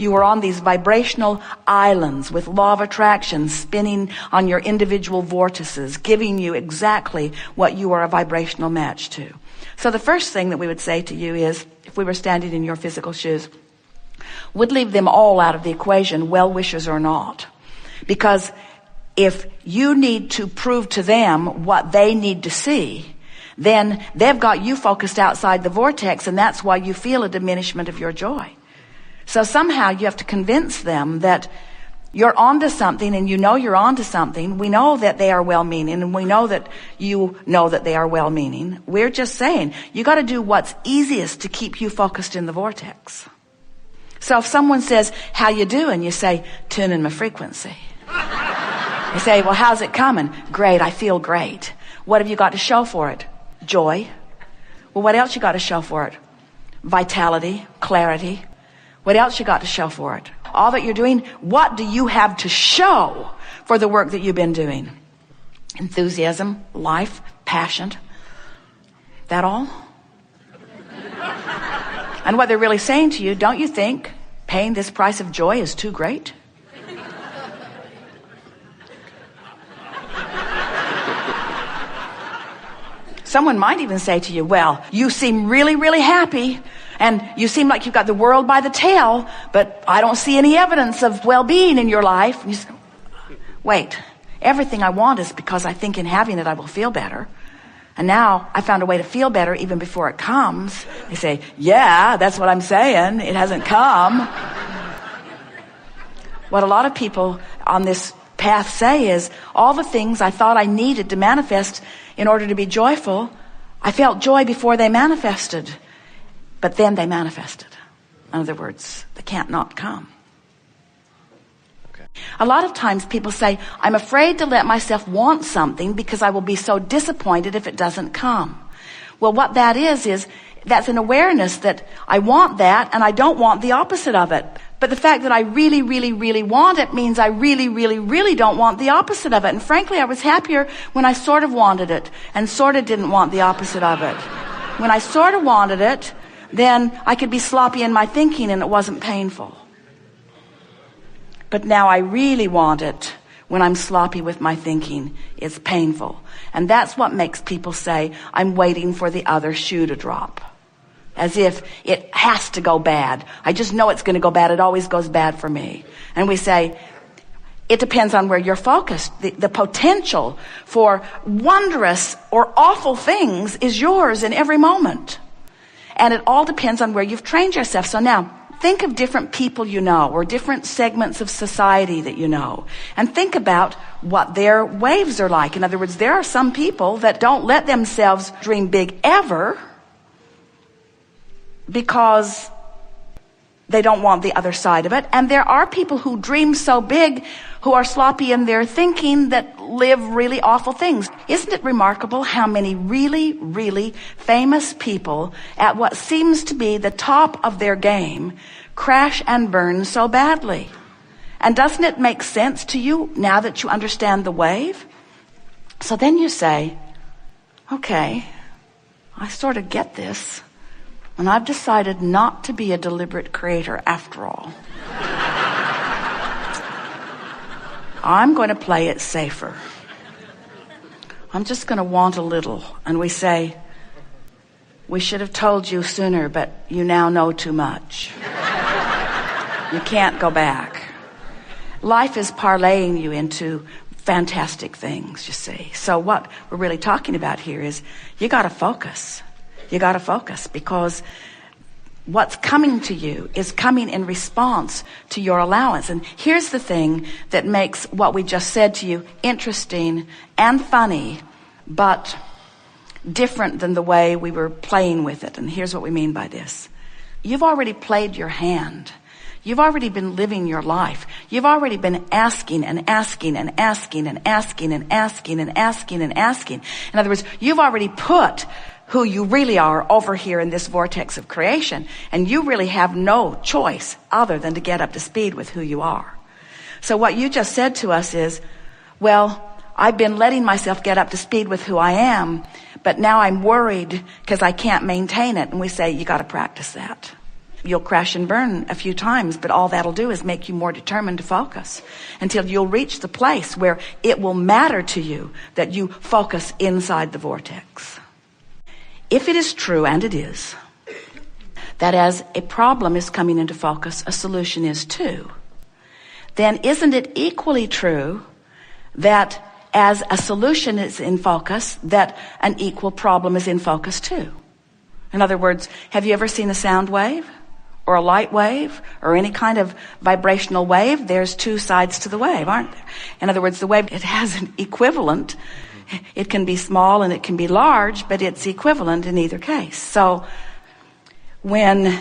You are on these vibrational islands with law of attraction spinning on your individual vortices, giving you exactly what you are a vibrational match to. So the first thing that we would say to you is, if we were standing in your physical shoes, would leave them all out of the equation, well-wishers or not. Because if you need to prove to them what they need to see, then they've got you focused outside the vortex, and that's why you feel a diminishment of your joy. So somehow you have to convince them that you're onto something, and you know you're onto something. We know that they are well-meaning, and we know that you know that they are well-meaning. We're just saying, you got to do what's easiest to keep you focused in the vortex. So if someone says, how you doing? You say, tuning my frequency. You say, well, how's it coming? Great, I feel great. What have you got to show for it? Joy. Well, what else you got to show for it? Vitality, clarity. What else you got to show for it? All that you're doing, what do you have to show for the work that you've been doing? Enthusiasm, life, passion. That all? And what they're really saying to you, don't you think paying this price of joy is too great? Someone might even say to you, well, you seem really, really happy, and you seem like you've got the world by the tail, but I don't see any evidence of well-being in your life. And you say, wait, everything I want is because I think in having it I will feel better. And now I found a way to feel better even before it comes. They say, yeah, that's what I'm saying. It hasn't come. What a lot of people on this path say is, all the things I thought I needed to manifest in order to be joyful, I felt joy before they manifested. But then they manifested. In other words, they can't not come. A lot of times people say, I'm afraid to let myself want something because I will be so disappointed if it doesn't come. Well, what that is that's an awareness that I want that and I don't want the opposite of it. But the fact that I really, really, really want it means I really, really, really don't want the opposite of it. And frankly, I was happier when I sort of wanted it and sort of didn't want the opposite of it. When I sort of wanted it, then I could be sloppy in my thinking and it wasn't painful. But now I really want it. When I'm sloppy with my thinking, it's painful. And that's what makes people say, I'm waiting for the other shoe to drop. As if it has to go bad. I just know it's going to go bad. It always goes bad for me. And we say, it depends on where you're focused. The potential for wondrous or awful things is yours in every moment. And it all depends on where you've trained yourself. So now, think of different people you know, or different segments of society that you know, and think about what their waves are like. In other words, there are some people that don't let themselves dream big ever because they don't want the other side of it. And there are people who dream so big, who are sloppy in their thinking, that live really awful things. Isn't it remarkable how many really, really famous people at what seems to be the top of their game crash and burn so badly? And doesn't it make sense to you now that you understand the wave? So then you say, okay, I sort of get this. And I've decided not to be a deliberate creator after all. I'm going to play it safer. I'm just going to want a little. And we say, we should have told you sooner, but you now know too much. You can't go back. Life is parlaying you into fantastic things, you see. So what we're really talking about here is you got to focus. You got to focus, because what's coming to you is coming in response to your allowance. And here's the thing that makes what we just said to you interesting and funny, but different than the way we were playing with it. And here's what we mean by this. You've already played your hand. You've already been living your life. You've already been asking and asking and asking and asking and asking and asking and asking. In other words, you've already put who you really are over here in this vortex of creation, and you really have no choice other than to get up to speed with who you are. So what you just said to us is, well, I've been letting myself get up to speed with who I am, but now I'm worried because I can't maintain it. And we say, you got to practice that. You'll crash and burn a few times, but all that'll do is make you more determined to focus until you'll reach the place where it will matter to you that you focus inside the vortex. If it is true, and it is, that as a problem is coming into focus, a solution is too, then isn't it equally true that as a solution is in focus, that an equal problem is in focus too? In other words, have you ever seen a sound wave or a light wave or any kind of vibrational wave? There's two sides to the wave, aren't there? In other words, the wave, it has an equivalent. It can be small and it can be large, but it's equivalent in either case. So when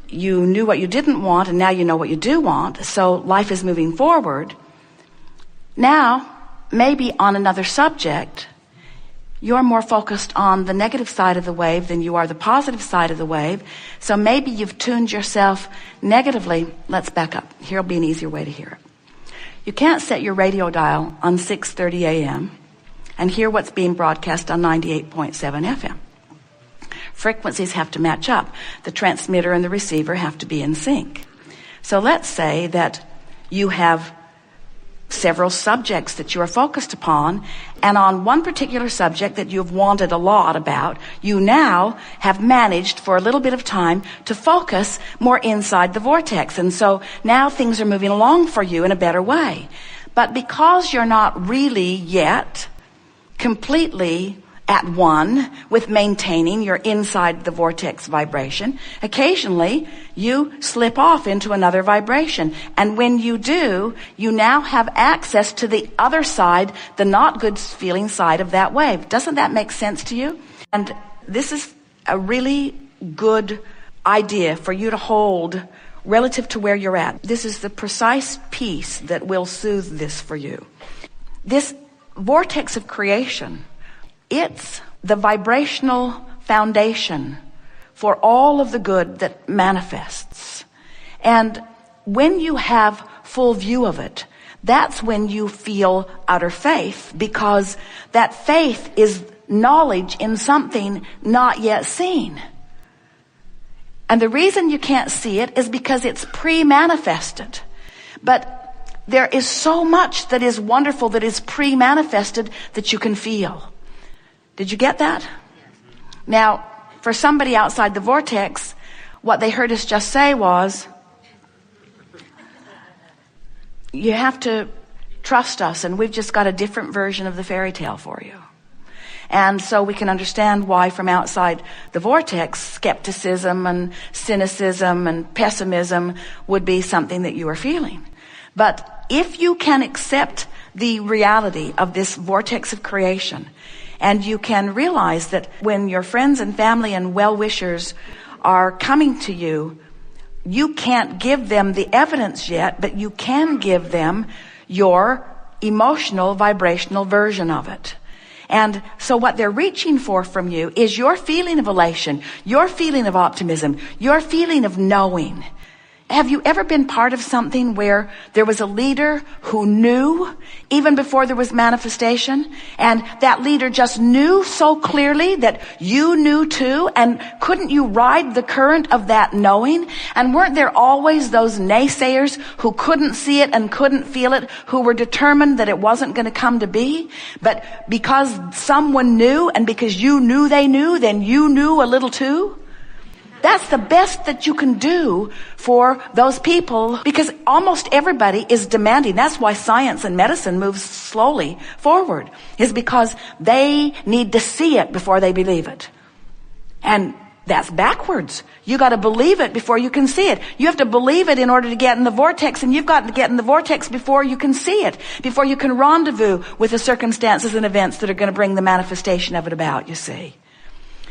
you knew what you didn't want and now you know what you do want, so life is moving forward. Now, maybe on another subject, you're more focused on the negative side of the wave than you are the positive side of the wave. So maybe you've tuned yourself negatively. Let's back up. Here'll be an easier way to hear it. You can't set your radio dial on 6:30 a.m. and hear what's being broadcast on 98.7 FM. Frequencies have to match up. The transmitter and the receiver have to be in sync. So let's say that you have several subjects that you are focused upon, and on one particular subject that you've wanted a lot about, you now have managed for a little bit of time to focus more inside the vortex. And so now things are moving along for you in a better way. But because you're not really yet completely at one with maintaining your inside the vortex vibration, occasionally you slip off into another vibration. And when you do, you now have access to the other side, the not good feeling side of that wave. Doesn't that make sense to you? And this is a really good idea for you to hold relative to where you're at. This is the precise piece that will soothe this for you. This vortex of creation, it's the vibrational foundation for all of the good that manifests. And when you have full view of it, that's when you feel utter faith, because that faith is knowledge in something not yet seen. And the reason you can't see it is because it's pre-manifested. But there is so much that is wonderful that is pre-manifested that you can feel. Did you get that? Now, for somebody outside the vortex, what they heard us just say was, you have to trust us, and we've just got a different version of the fairy tale for you. And so we can understand why from outside the vortex, skepticism and cynicism and pessimism would be something that you are feeling. But if you can accept the reality of this vortex of creation, and you can realize that when your friends and family and well-wishers are coming to you, you can't give them the evidence yet, but you can give them your emotional, vibrational version of it. And so what they're reaching for from you is your feeling of elation, your feeling of optimism, your feeling of knowing. Have you ever been part of something where there was a leader who knew even before there was manifestation, and that leader just knew so clearly that you knew too, and couldn't you ride the current of that knowing? And weren't there always those naysayers who couldn't see it and couldn't feel it, who were determined that it wasn't going to come to be? But because someone knew, and because you knew they knew, then you knew a little too? That's the best that you can do for those people, because almost everybody is demanding. That's why science and medicine moves slowly forward, is because they need to see it before they believe it. And that's backwards. You got to believe it before you can see it. You have to believe it in order to get in the vortex, and you've got to get in the vortex before you can see it, before you can rendezvous with the circumstances and events that are going to bring the manifestation of it about, you see.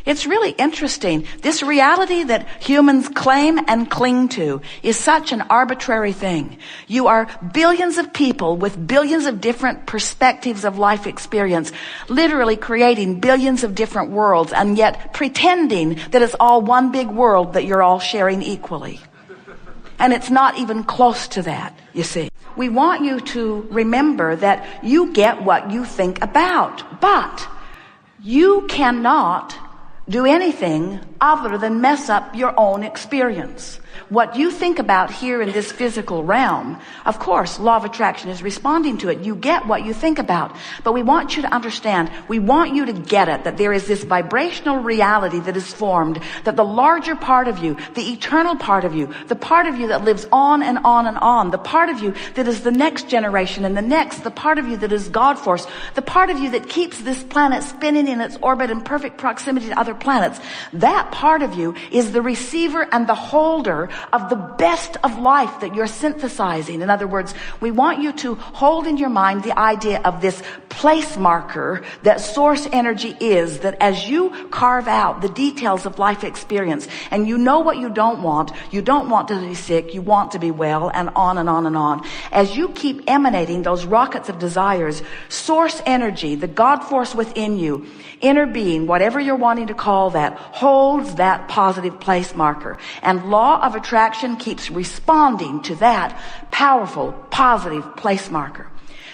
It's really interesting. This reality that humans claim and cling to is such an arbitrary thing. You are billions of people with billions of different perspectives of life experience, literally creating billions of different worlds, and yet pretending that it's all one big world that you're all sharing equally. And it's not even close to that, you see. We want you to remember that you get what you think about, but you cannot do anything other than mess up your own experience. What you think about here in this physical realm, of course, law of attraction is responding to it. You get what you think about. But we want you to understand, we want you to get it, that there is this vibrational reality that is formed, that the larger part of you, the eternal part of you, the part of you that lives on and on and on, the part of you that is the next generation and the next, the part of you that is God force, the part of you that keeps this planet spinning in its orbit in perfect proximity to other planets, that part of you is the receiver and the holder of the best of life that you're synthesizing. In other words, we want you to hold in your mind the idea of this place marker that source energy is, that as you carve out the details of life experience, and you know what you don't want to be sick, you want to be well, and on and on and on. As you keep emanating those rockets of desires, source energy, the God force within you, inner being, whatever you're wanting to call that, holds that positive place marker. And law of attraction keeps responding to that powerful, positive place marker.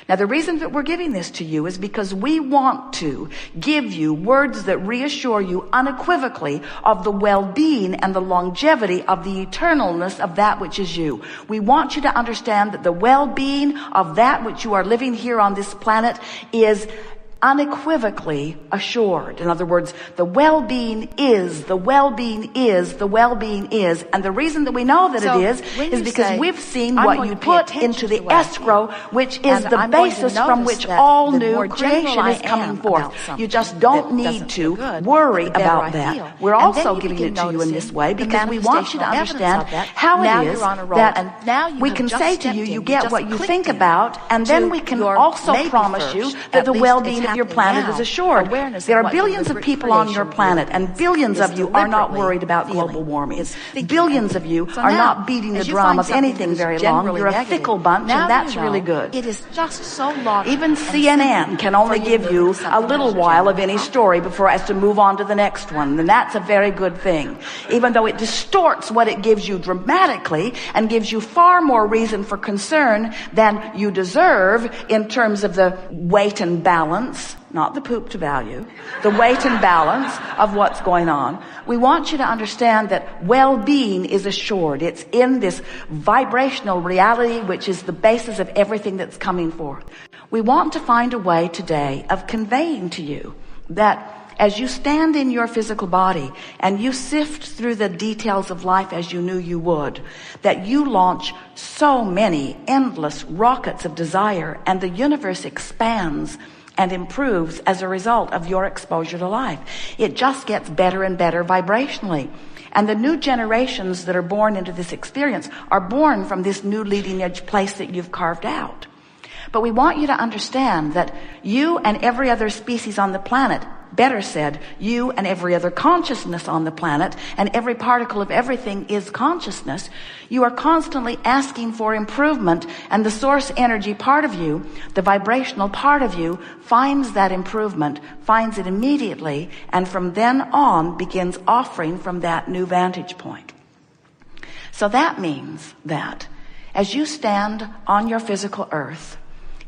Now, the reason that we're giving this to you is because we want to give you words that reassure you unequivocally of the well-being and the longevity of the eternalness of that which is you. We want you to understand that the well-being of that which you are living here on this planet is unequivocally assured. In other words, the well-being is, the well-being is, the well-being is. And the reason that we know that it is because we've seen what you put into the escrow, which is the basis from which all new creation is coming forth. You just don't need to worry about that. We're also giving it to you in this way because we want you to understand how it is that we can say to you, you get what you think about, and then we can also promise you that the well-being of your planet is assured. There are billions of people on your planet, and billions of you are not worried about global warming. Billions of you are not beating the drum of anything very long. You're a fickle bunch, and that's really good. It is just so long. Even CNN can only give you a little while of any story before it has to move on to the next one, and that's a very good thing. Even though it distorts what it gives you dramatically and gives you far more reason for concern than you deserve in terms of the weight and balance, not the pooped value, the weight and balance of what's going on. We want you to understand that well-being is assured. It's in this vibrational reality, which is the basis of everything that's coming forth. We want to find a way today of conveying to you that as you stand in your physical body and you sift through the details of life as you knew you would, that you launch so many endless rockets of desire, and the universe expands and improves as a result of your exposure to life. It just gets better and better vibrationally. And the new generations that are born into this experience are born from this new leading edge place that you've carved out. But we want you to understand that you and every other species on the planet, better said, you and every other consciousness on the planet, and every particle of everything is consciousness. You are constantly asking for improvement, and the source energy part of you, the vibrational part of you, finds that improvement, finds it immediately, and from then on begins offering from that new vantage point. So that means that as you stand on your physical earth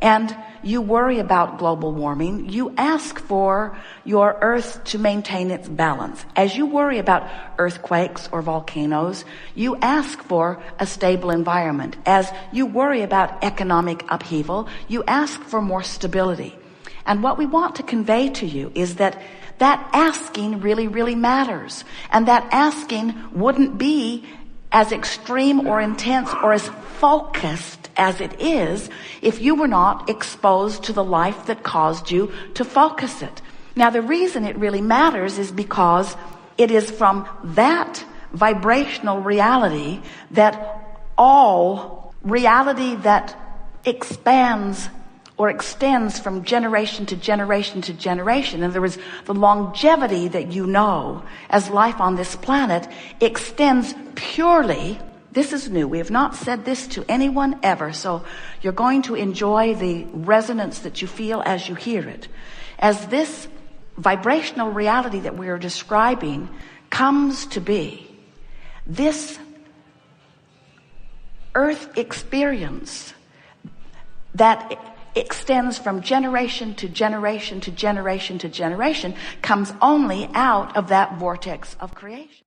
and you worry about global warming, you ask for your earth to maintain its balance. As you worry about earthquakes or volcanoes, you ask for a stable environment. As you worry about economic upheaval, you ask for more stability. And what we want to convey to you is that asking really, really matters. And that asking wouldn't be as extreme or intense or as focused as it is if you were not exposed to the life that caused you to focus it. Now, the reason it really matters is because it is from that vibrational reality that all reality that expands or extends from generation to generation to generation. And there is the longevity that you know as life on this planet extends purely. This is new. We have not said this to anyone ever. So you're going to enjoy the resonance that you feel as you hear it. As this vibrational reality that we are describing comes to be, this earth experience that extends from generation to generation to generation to generation, comes only out of that vortex of creation.